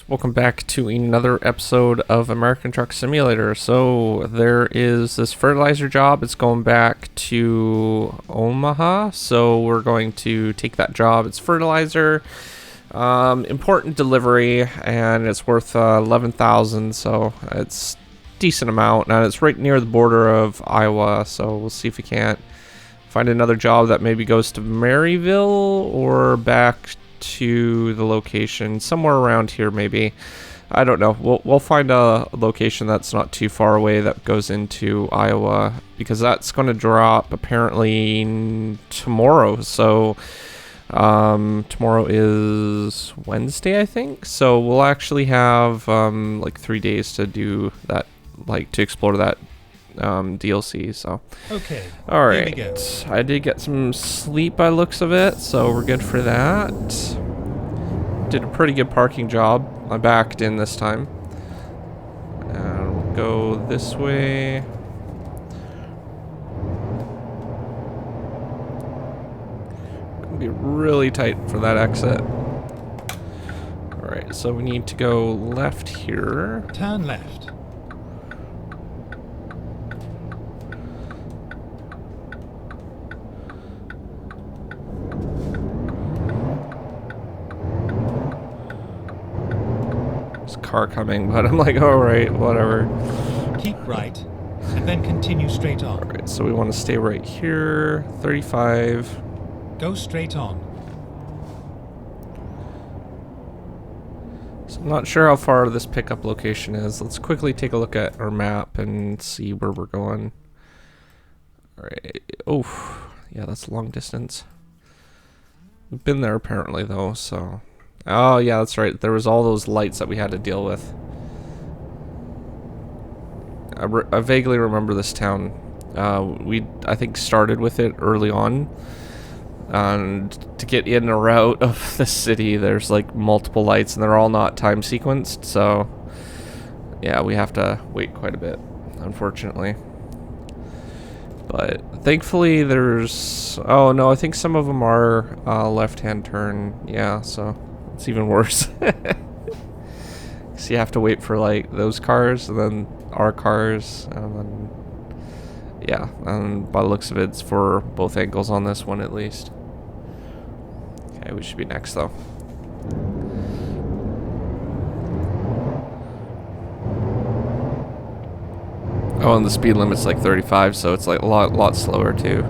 Welcome back to another episode of American Truck Simulator. So there is this fertilizer job. It's going back to Omaha, so we're going to take that job. It's fertilizer, important delivery, and it's worth $11,000, so it's decent amount. Now it's right near the border of Iowa, so we'll see if we can't find another job that maybe goes to Marysville or back to the location somewhere around here. Maybe, I don't know. We'll find a location that's not too far away that goes into Iowa, because that's going to drop apparently tomorrow. So tomorrow is Wednesday, I think, so we'll actually have like 3 days to do that, like to explore that DLC. So okay, all right, I did get some sleep by looks of it, so we're good for that. Did a pretty good parking job. I backed in this time, and we'll go this way. Gonna be really tight for that exit. All right, so we need to go left here. Turn left. Car coming, but I'm like, all right, whatever. Keep right, and then continue straight on. All right, so we want to stay right here. 35. Go straight on. So I'm not sure how far this pickup location is. Let's quickly take a look at our map and see where we're going. All right. Oh, yeah, that's a long distance. We've been there apparently, though, so... Oh, yeah, that's right. There was all those lights that we had to deal with. I vaguely remember this town. I think, started with it early on. And to get in or out of the city, there's, like, multiple lights, and they're all not time sequenced. So, yeah, we have to wait quite a bit, unfortunately. But thankfully, there's... Oh, no, I think some of them are left-hand turn. Yeah, so... It's even worse. So you have to wait for like those cars and then our cars, and then yeah, and by the looks of it, it's for both angles on this one at least. Okay, we should be next though. Oh, and the speed limit's like 35, so it's like a lot slower too.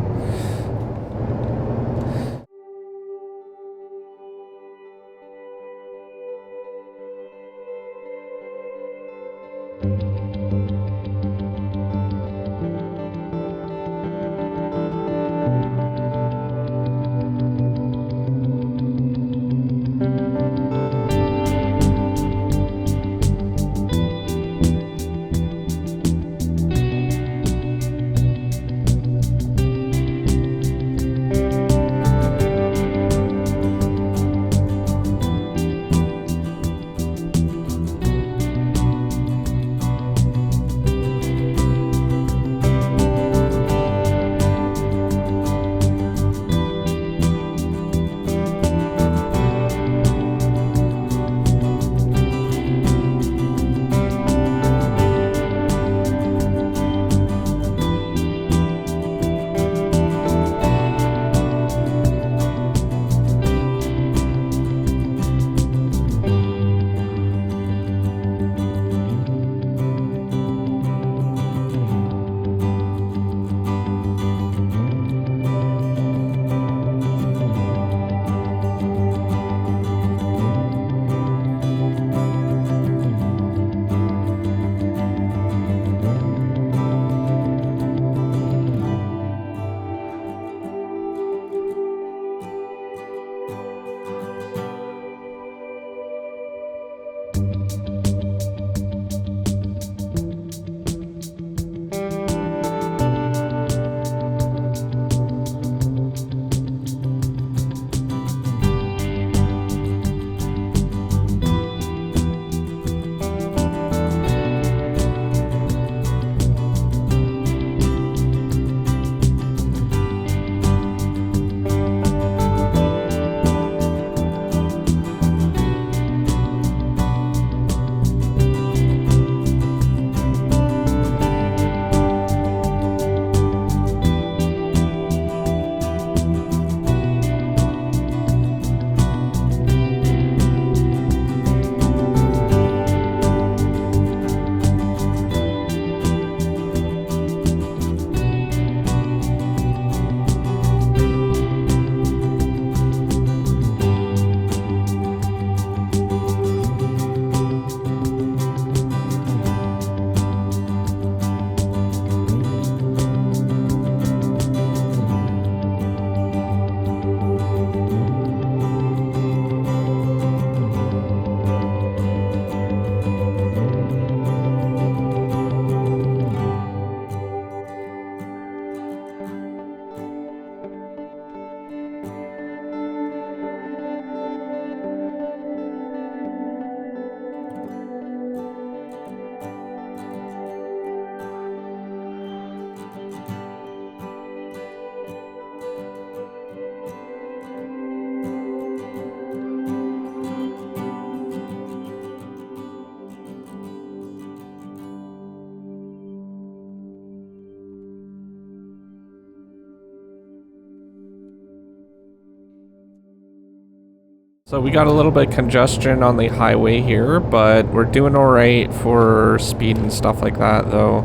So we got a little bit of congestion on the highway here, but we're doing all right for speed and stuff like that, though.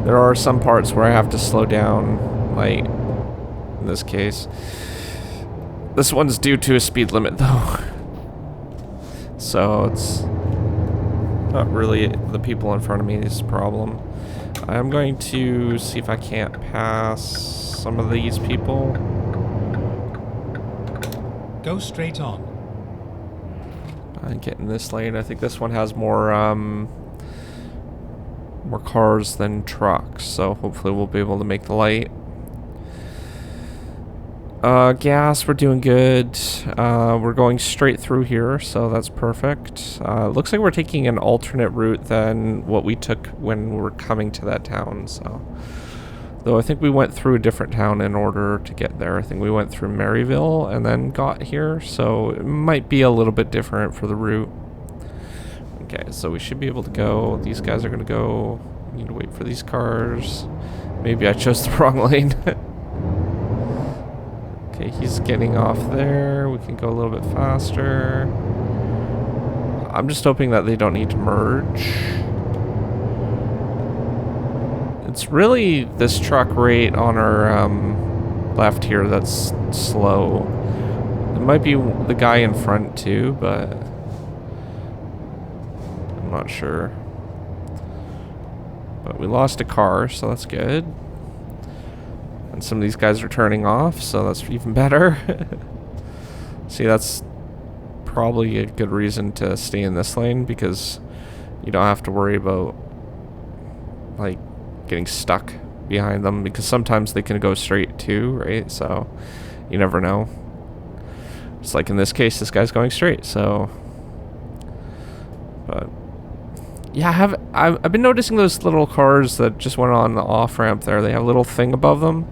There are some parts where I have to slow down, like in this case. This one's due to a speed limit, though. So it's not really the people in front of me's problem. I'm going to see if I can't pass some of these people. Go straight on. And get in this lane. I think this one has more cars than trucks, so hopefully we'll be able to make the light. Gas, we're doing good. We're going straight through here, so that's perfect. Looks like we're taking an alternate route than what we took when we were coming to that town, so. Though I think we went through a different town in order to get there. I think we went through Marysville and then got here, so it might be a little bit different for the route. Okay, so we should be able to go. These guys are gonna go. We need to wait for these cars. Maybe I chose the wrong lane. Okay, he's getting off there. We can go a little bit faster. I'm just hoping that they don't need to merge. It's really this truck right on our left here that's slow. It might be the guy in front too, but I'm not sure. But we lost a car, so that's good. And some of these guys are turning off, so that's even better. See, that's probably a good reason to stay in this lane, because you don't have to worry about like getting stuck behind them, because sometimes they can go straight too, right? So you never know. It's like in this case, this guy's going straight, so. But yeah, I've been noticing those little cars that just went on the off ramp there. They have a little thing above them.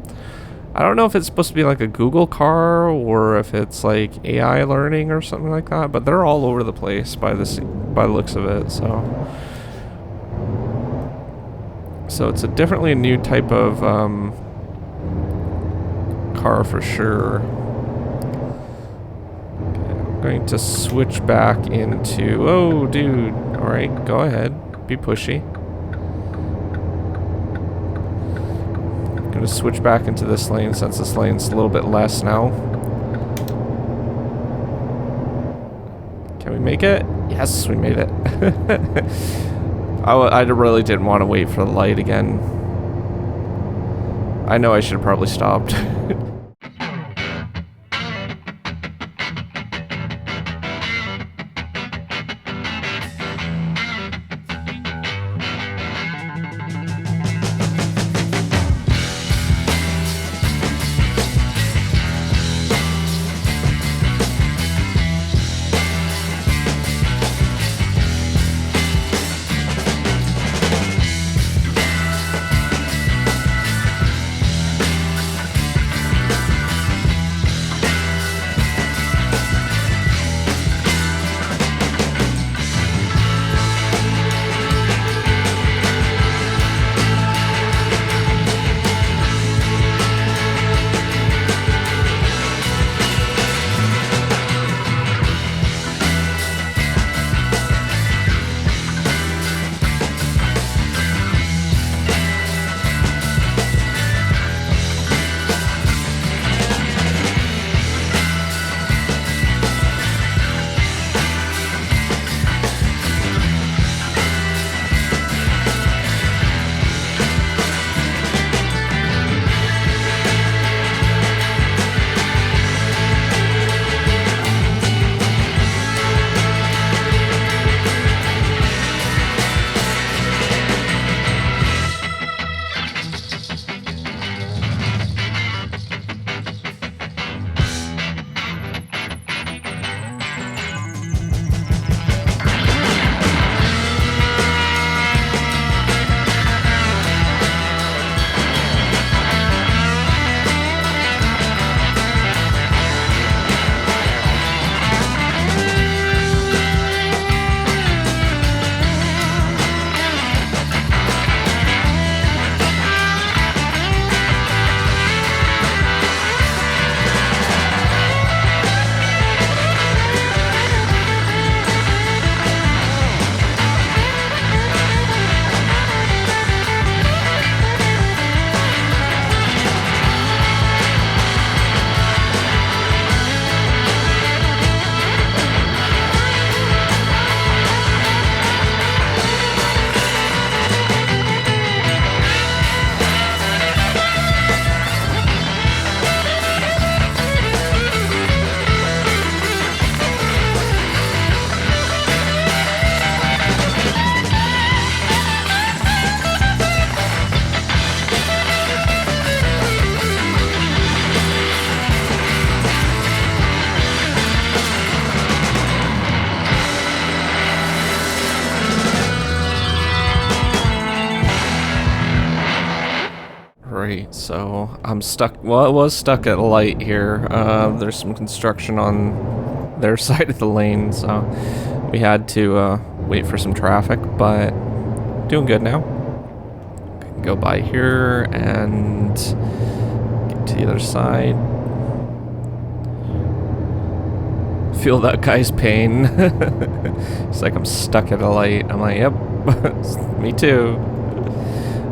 I don't know if it's supposed to be like a Google car or if it's like AI learning or something like that, but they're all over the place by the looks of it. So it's definitely a new type of car for sure. Okay, I'm going to switch back into... Oh, dude. Alright, go ahead. Be pushy. I'm going to switch back into this lane since this lane's a little bit less now. Can we make it? Yes, we made it. I really didn't want to wait for the light again. I know I should have probably stopped. Alright, so I'm stuck. Well, I was stuck at a light here. There's some construction on their side of the lane, so we had to wait for some traffic, but doing good now. Can go by here and get to the other side. Feel that guy's pain. It's like I'm stuck at a light. I'm like, yep, me too.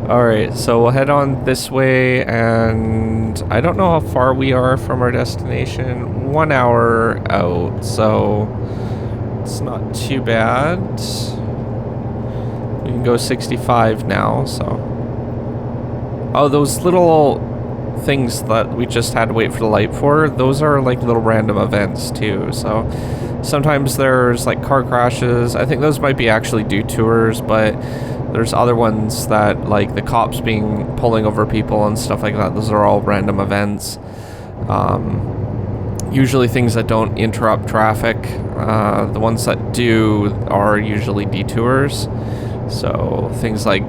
Alright, so we'll head on this way, and I don't know how far we are from our destination. 1 hour out, so it's not too bad. We can go 65 now, so. Oh, those little things that we just had to wait for the light for, those are like little random events too, so sometimes there's like car crashes. I think those might be actually detours, but there's other ones that like the cops pulling over people and stuff like that. Those are all random events. Usually things that don't interrupt traffic. The ones that do are usually detours, so things like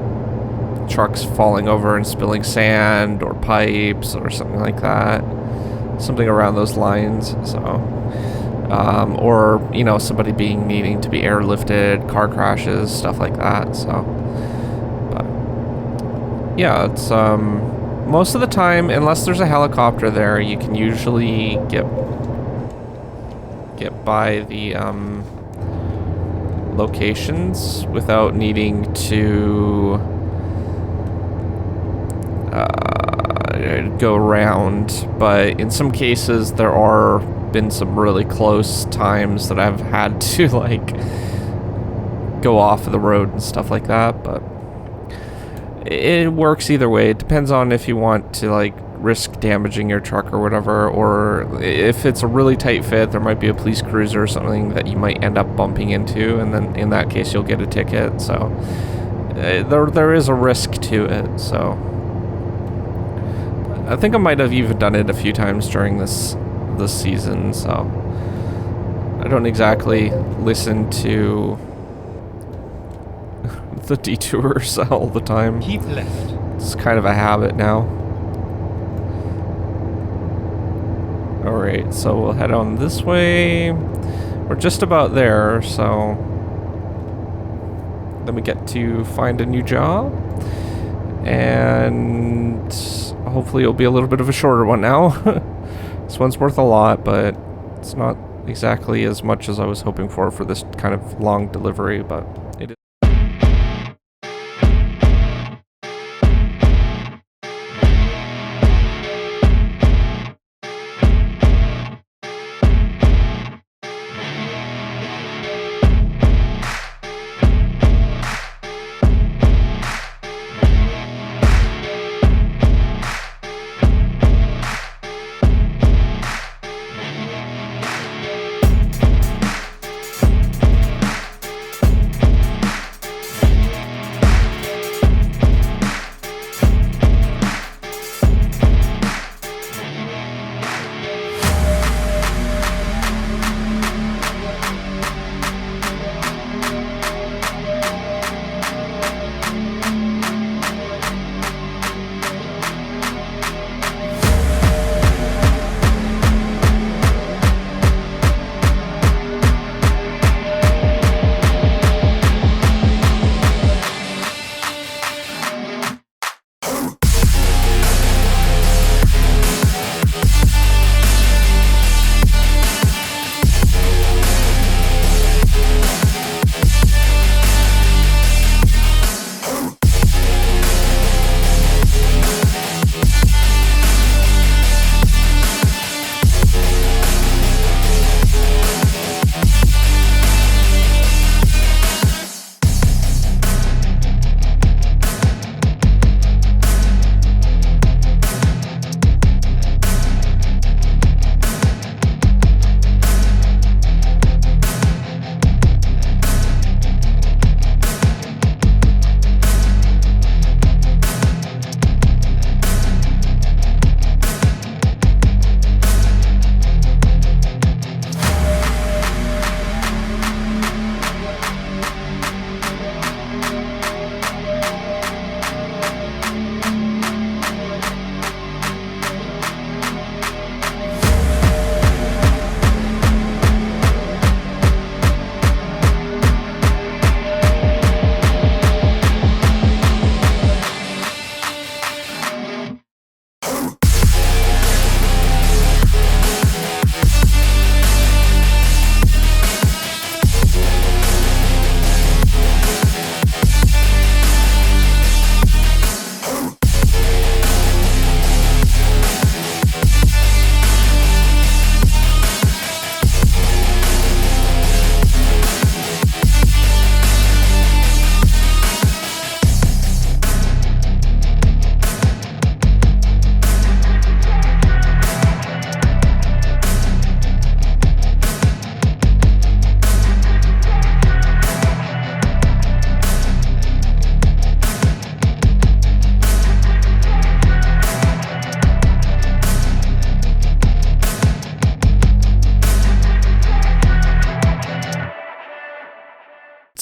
trucks falling over and spilling sand or pipes or something like that, something around those lines. So or you know, somebody needing to be airlifted, car crashes, stuff like that. So but yeah, it's most of the time, unless there's a helicopter there, you can usually get by the locations without needing to go around. But in some cases there are been some really close times that I've had to like go off of the road and stuff like that, but it works either way. It depends on if you want to like risk damaging your truck or whatever, or if it's a really tight fit, there might be a police cruiser or something that you might end up bumping into, and then in that case you'll get a ticket. So there is a risk to it. So I think I might have even done it a few times during this season, so I don't exactly listen to the detours all the time. Keep left. It's kind of a habit now. Alright, so we'll head on this way. We're just about there, so then we get to find a new job, and hopefully it'll be a little bit of a shorter one now. This one's worth a lot, but it's not exactly as much as I was hoping for this kind of long delivery, but it is.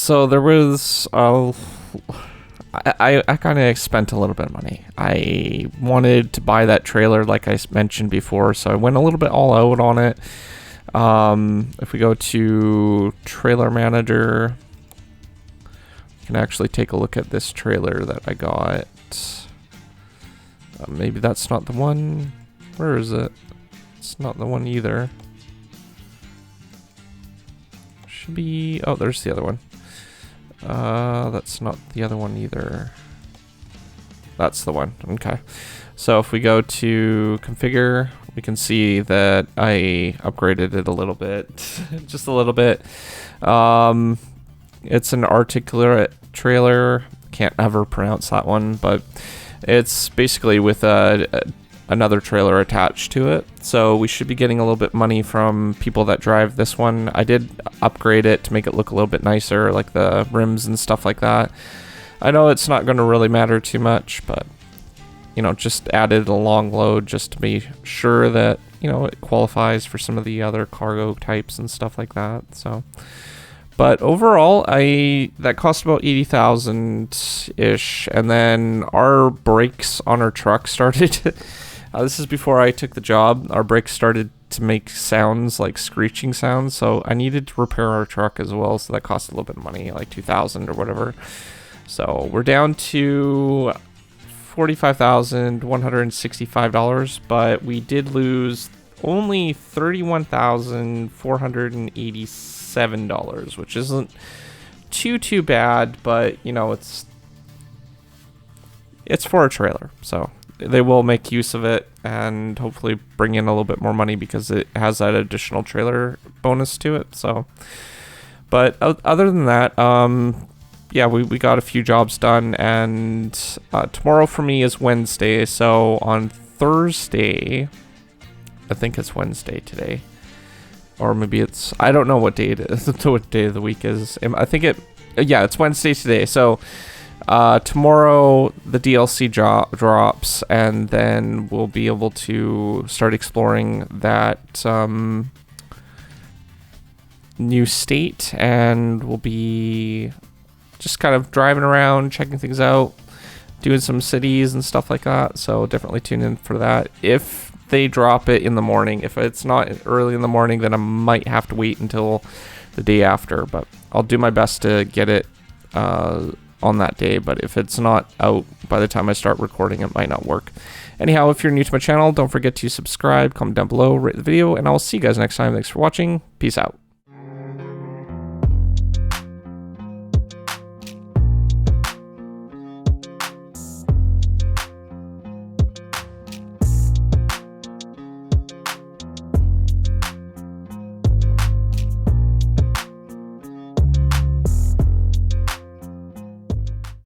So there was I kind of spent a little bit of money. I wanted to buy that trailer like I mentioned before, so I went a little bit all out on it. If we go to Trailer Manager, you can actually take a look at this trailer that I got. Maybe that's not the one. Where is it? It's not the one either. Should be... Oh, there's the other one. That's not the other one either. That's the one. Okay. So if we go to configure, we can see that I upgraded it a little bit. Just a little bit. It's an articulate trailer. Can't ever pronounce that one, but it's basically with another trailer attached to it. So we should be getting a little bit money from people that drive this one. I did upgrade it to make it look a little bit nicer, like the rims and stuff like that. I know it's not going to really matter too much, but you know, just added a long load just to be sure that, you know, it qualifies for some of the other cargo types and stuff like that. So, but overall, that cost about 80,000 ish, and then our brakes on our truck started. This is before I took the job. Our brakes started to make sounds like screeching sounds, so I needed to repair our truck as well. So that cost a little bit of money, like 2,000 or whatever. So we're down to $45,165, but we did lose only $31,487, which isn't too bad, but you know, it's for a trailer, so they will make use of it and hopefully bring in a little bit more money because it has that additional trailer bonus to it. So, but other than that, yeah, we got a few jobs done, and tomorrow for me is Wednesday. So on Thursday, I think it's Wednesday today, or maybe it's, I don't know what day it is, what day of the week is. I think yeah, it's Wednesday today. So tomorrow the DLC drops, and then we'll be able to start exploring that new state, and we'll be just kind of driving around, checking things out, doing some cities and stuff like that. So definitely tune in for that. If they drop it in the morning, if it's not early in the morning, then I might have to wait until the day after, but I'll do my best to get it on that day. But if it's not out by the time I start recording, it might not work. Anyhow, if you're new to my channel, don't forget to subscribe, comment down below, rate the video, and I'll see you guys next time. Thanks for watching. Peace out.